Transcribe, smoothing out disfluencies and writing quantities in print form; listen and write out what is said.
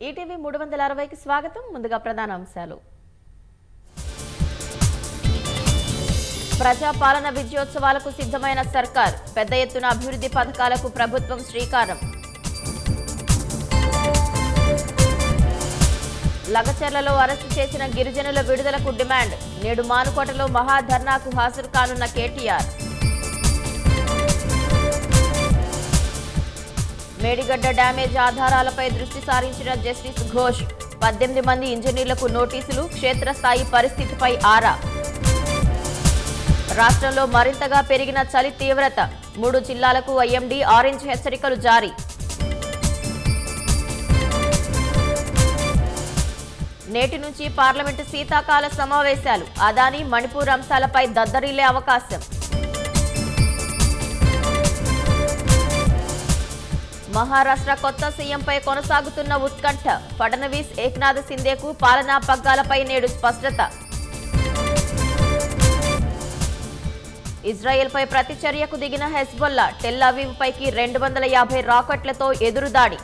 ETV 360కి స్వాగతం. ముందుగా ప్రధాన అంశాలు. ప్రజాపాలన విజయోత్సవాలకు సిద్ధమైన సర్కార్. పెద్ద ఎత్తున అభివృద్ధి పథకాలకు ప్రభుత్వం శ్రీకారం. లగచర్లలో అరెస్టు చేసిన గిరిజనుల విడుదలకు డిమాండ్. నేడు మానుకోటలో మహాధర్నాకు హాజరు కానున్న కేటీఆర్. మేడిగడ్డ డ్యామేజ్ ఆధారాలపై దృష్టి సారించిన జస్టిస్ ఘోష్. 18 మంది ఇంజనీర్లకు నోటీసులు. క్షేత్రస్థాయి పరిస్థితిపై ఆరా. రాష్ట్రంలో మరింతగా పెరిగిన చలి తీవ్రత. 3 జిల్లాలకు ఐఎండీ ఆరెంజ్ హెచ్చరికలు జారీ. నేటి నుంచి పార్లమెంటు శీతాకాల సమావేశాలు. అదానీ మణిపూర్ అంశాలపై దద్దరిల్లే అవకాశం. మహారాష్ట్ర కొత్త సీఎంపై కొనసాగుతున్న ఉత్కంఠ. ఫడ్నవీస్, ఏక్నాథ్ సింధేకు పాలనా పగ్గాలపై నేడు స్పష్టత. ఇజ్రాయెల్పై ప్రతిచర్యకు దిగిన హెజ్బొల్లా. టెల్ అవీవ్ పైకి 250 రాకెట్లతో ఎదురుదాడి.